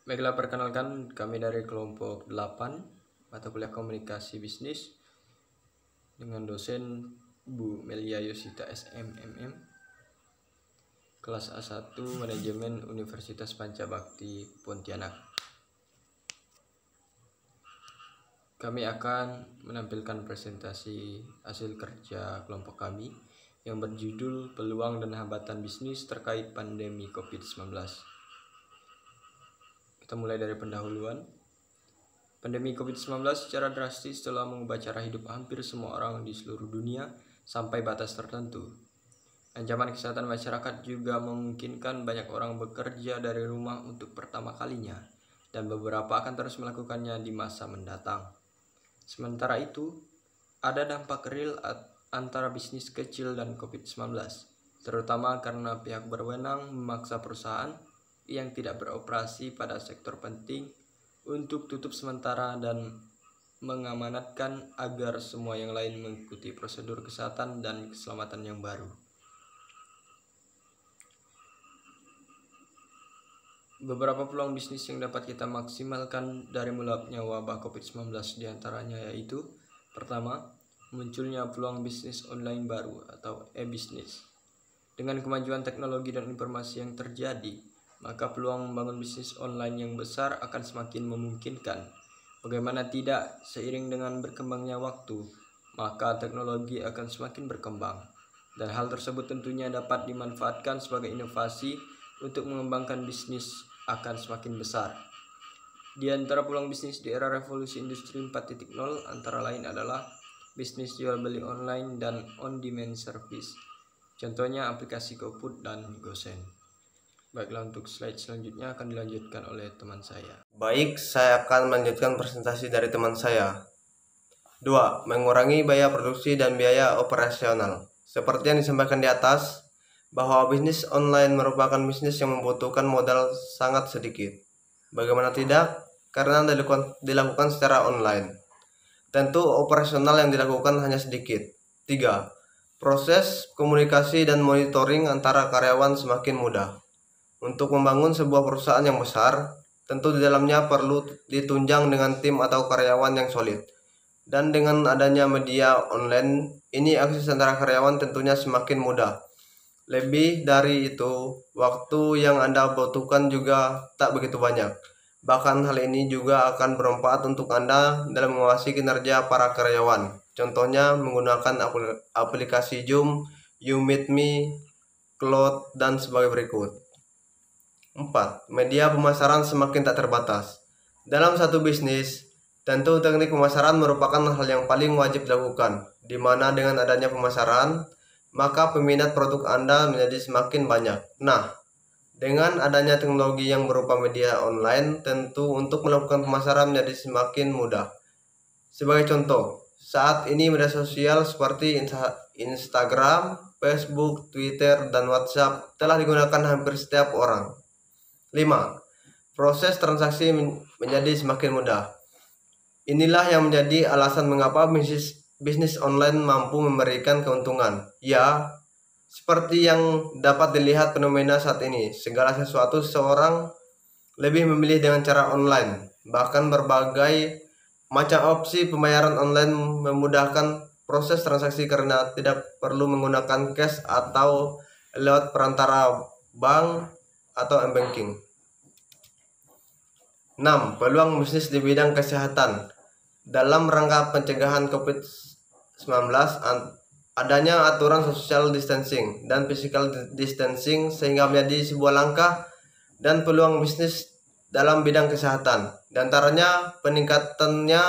Baiklah, perkenalkan kami dari kelompok 8 mata kuliah komunikasi bisnis dengan dosen Bu Melia Yosita SMMM, kelas A1 Manajemen Universitas Pancabakti Pontianak. Kami akan menampilkan presentasi hasil kerja kelompok kami yang berjudul Peluang dan Hambatan Bisnis Terkait Pandemi COVID-19. Kita mulai dari pendahuluan. Pandemi COVID-19 secara drastis telah mengubah cara hidup hampir semua orang di seluruh dunia sampai batas tertentu. Ancaman kesehatan masyarakat juga memungkinkan banyak orang bekerja dari rumah untuk pertama kalinya, dan beberapa akan terus melakukannya di masa mendatang. Sementara itu, ada dampak real antara bisnis kecil dan COVID-19, terutama karena pihak berwenang memaksa perusahaan yang tidak beroperasi pada sektor penting untuk tutup sementara dan mengamanatkan agar semua yang lain mengikuti prosedur kesehatan dan keselamatan yang baru. Beberapa peluang bisnis yang dapat kita maksimalkan dari meluapnya wabah COVID-19 diantaranya yaitu: pertama, munculnya peluang bisnis online baru atau e-bisnis. Dengan kemajuan teknologi dan informasi yang terjadi, maka peluang membangun bisnis online yang besar akan semakin memungkinkan. Bagaimana tidak, seiring dengan berkembangnya waktu, maka teknologi akan semakin berkembang, dan hal tersebut tentunya dapat dimanfaatkan sebagai inovasi untuk mengembangkan bisnis akan semakin besar. Di antara peluang bisnis di era revolusi industri 4.0 antara lain adalah bisnis jual beli online dan on-demand service. Contohnya aplikasi GoFood dan GoSend. Baiklah, untuk slide selanjutnya akan dilanjutkan oleh teman saya. Baik, saya akan melanjutkan presentasi dari teman saya. 2. Mengurangi biaya produksi dan biaya operasional. Seperti yang disampaikan di atas, bahwa bisnis online merupakan bisnis yang membutuhkan modal sangat sedikit. Bagaimana tidak? Karena dilakukan secara online. Tentu operasional yang dilakukan hanya sedikit. 3. Proses komunikasi dan monitoring antara karyawan semakin mudah. Untuk membangun sebuah perusahaan yang besar, tentu di dalamnya perlu ditunjang dengan tim atau karyawan yang solid. Dan dengan adanya media online, ini akses antara karyawan tentunya semakin mudah. Lebih dari itu, waktu yang Anda butuhkan juga tak begitu banyak. Bahkan hal ini juga akan bermanfaat untuk Anda dalam mengawasi kinerja para karyawan. Contohnya menggunakan aplikasi Zoom, YouMeetMe, Cloud, dan sebagai berikut. 4. Media pemasaran semakin tak terbatas. Dalam satu bisnis, tentu teknik pemasaran merupakan hal yang paling wajib dilakukan, di mana dengan adanya pemasaran, maka peminat produk Anda menjadi semakin banyak. Nah, dengan adanya teknologi yang berupa media online, tentu untuk melakukan pemasaran menjadi semakin mudah. Sebagai contoh, saat ini media sosial seperti Instagram, Facebook, Twitter, dan WhatsApp telah digunakan hampir setiap orang. 5. Proses transaksi menjadi semakin mudah. Inilah yang menjadi alasan mengapa bisnis online mampu memberikan keuntungan. Ya, seperti yang dapat dilihat fenomena saat ini, segala sesuatu seseorang lebih memilih dengan cara online. Bahkan berbagai macam opsi pembayaran online memudahkan proses transaksi karena tidak perlu menggunakan cash atau lewat perantara bank atau m-banking. 6. Peluang bisnis di bidang kesehatan. Dalam rangka pencegahan COVID-19, adanya aturan social distancing dan physical distancing sehingga menjadi sebuah langkah dan peluang bisnis dalam bidang kesehatan. Di antaranya peningkatannya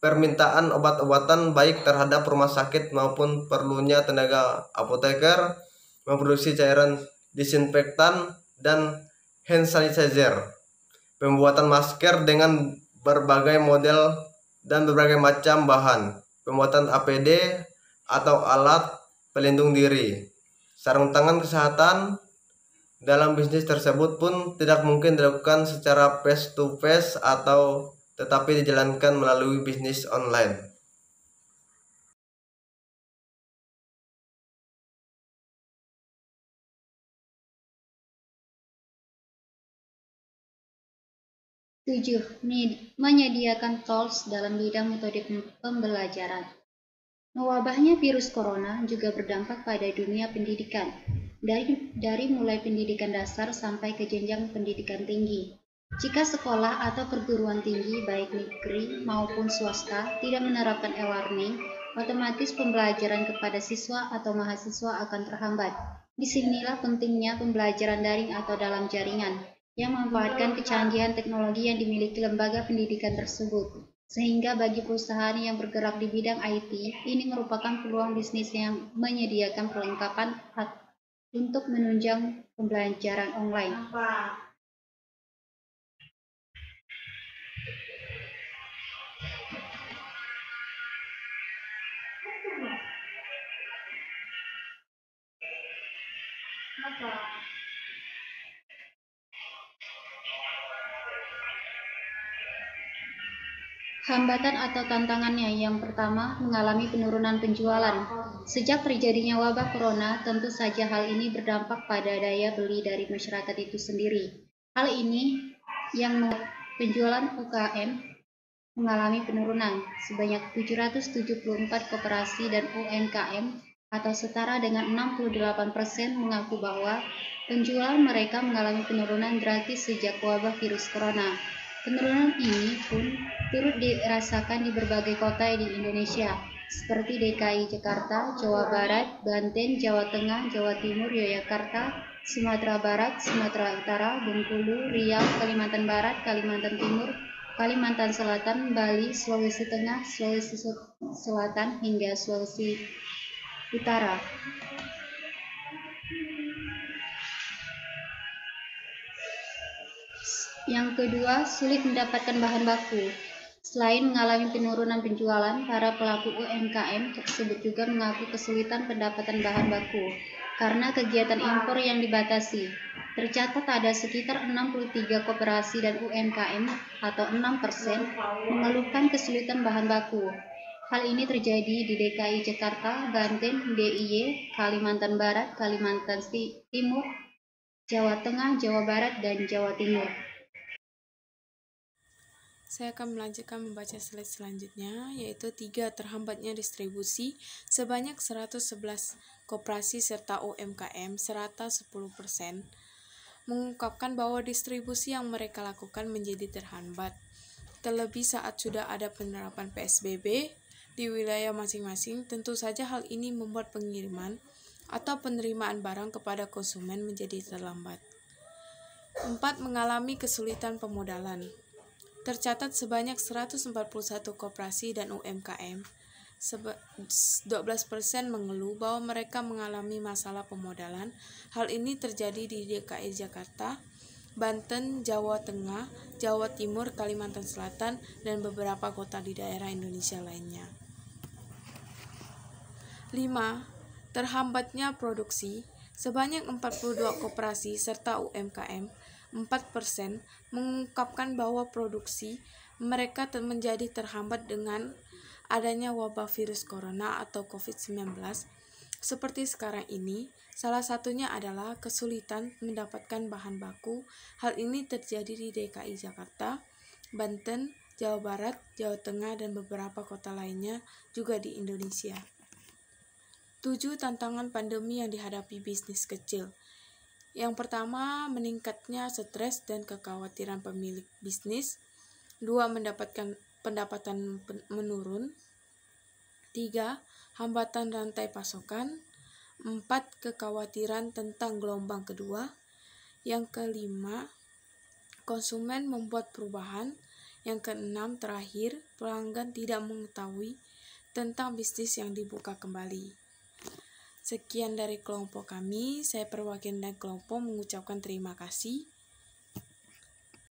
permintaan obat-obatan baik terhadap rumah sakit maupun perlunya tenaga apoteker memproduksi cairan disinfektan dan hand sanitizer, pembuatan masker dengan berbagai model dan berbagai macam bahan, pembuatan APD atau alat pelindung diri, sarung tangan kesehatan. Dalam bisnis tersebut pun tidak mungkin dilakukan secara face to face atau tetapi dijalankan melalui bisnis online. 7. Menyediakan tools dalam bidang metode pembelajaran. Mewabahnya virus corona juga berdampak pada dunia pendidikan, dari mulai pendidikan dasar sampai ke jenjang pendidikan tinggi. Jika sekolah atau perguruan tinggi baik negeri maupun swasta tidak menerapkan e-learning, otomatis pembelajaran kepada siswa atau mahasiswa akan terhambat. Disinilah pentingnya pembelajaran daring atau dalam jaringan, yang memanfaatkan kecanggihan teknologi yang dimiliki lembaga pendidikan tersebut. Sehingga bagi perusahaan yang bergerak di bidang IT, ini merupakan peluang bisnis yang menyediakan perlengkapan untuk menunjang pembelajaran online. Hambatan atau tantangannya yang pertama, mengalami penurunan penjualan. Sejak terjadinya wabah corona, tentu saja hal ini berdampak pada daya beli dari masyarakat itu sendiri. Hal ini yang membuat penjualan UKM mengalami penurunan. Sebanyak 774 koperasi dan UMKM atau setara dengan 68% mengaku bahwa penjualan mereka mengalami penurunan drastis sejak wabah virus corona. Penurunan ini pun turut dirasakan di berbagai kota di Indonesia, seperti DKI Jakarta, Jawa Barat, Banten, Jawa Tengah, Jawa Timur, Yogyakarta, Sumatera Barat, Sumatera Utara, Bengkulu, Riau, Kalimantan Barat, Kalimantan Timur, Kalimantan Selatan, Bali, Sulawesi Tengah, Sulawesi Selatan, hingga Sulawesi Utara. Yang kedua, sulit mendapatkan bahan baku. Selain mengalami penurunan penjualan, para pelaku UMKM tersebut juga mengaku kesulitan pendapatan bahan baku karena kegiatan impor yang dibatasi. Tercatat ada sekitar 63 koperasi dan UMKM atau 6% mengeluhkan kesulitan bahan baku. Hal ini terjadi di DKI Jakarta, Banten, DIY, Kalimantan Barat, Kalimantan Timur, Jawa Tengah, Jawa Barat, dan Jawa Timur. Saya akan melanjutkan membaca slide selanjutnya, yaitu 3. Terhambatnya distribusi sebanyak 111 koperasi serta UMKM serata 10% mengungkapkan bahwa distribusi yang mereka lakukan menjadi terhambat. Terlebih saat sudah ada penerapan PSBB di wilayah masing-masing, tentu saja hal ini membuat pengiriman atau penerimaan barang kepada konsumen menjadi terlambat. 4. Mengalami kesulitan pemodalan. Tercatat sebanyak 141 koperasi dan UMKM, 12% mengeluh bahwa mereka mengalami masalah pemodalan. Hal ini terjadi di DKI Jakarta, Banten, Jawa Tengah, Jawa Timur, Kalimantan Selatan, dan beberapa kota di daerah Indonesia lainnya. 5. Terhambatnya produksi. Sebanyak 42 koperasi serta UMKM, 4% mengungkapkan bahwa produksi mereka menjadi terhambat dengan adanya wabah virus corona atau COVID-19 seperti sekarang ini. Salah satunya adalah kesulitan mendapatkan bahan baku. Hal ini terjadi di DKI Jakarta, Banten, Jawa Barat, Jawa Tengah, dan beberapa kota lainnya juga di Indonesia. 7. Tantangan pandemi yang dihadapi bisnis kecil. Yang pertama, meningkatnya stres dan kekhawatiran pemilik bisnis. 2. Mendapatkan pendapatan menurun. 3. Hambatan rantai pasokan. 4. Kekhawatiran tentang gelombang kedua. Yang kelima, konsumen membuat perubahan. Yang keenam, terakhir, pelanggan tidak mengetahui tentang bisnis yang dibuka kembali. Sekian dari kelompok kami. Saya perwakilan dari kelompok mengucapkan terima kasih.